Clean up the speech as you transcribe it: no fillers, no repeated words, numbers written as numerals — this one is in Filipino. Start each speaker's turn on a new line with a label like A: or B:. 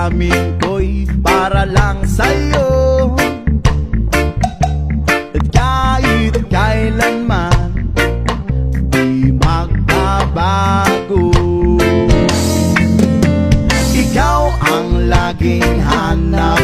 A: damdamin ko'y para lang sa'yo. At kahit kailanman di magbabago. Ikaw ang laging hanap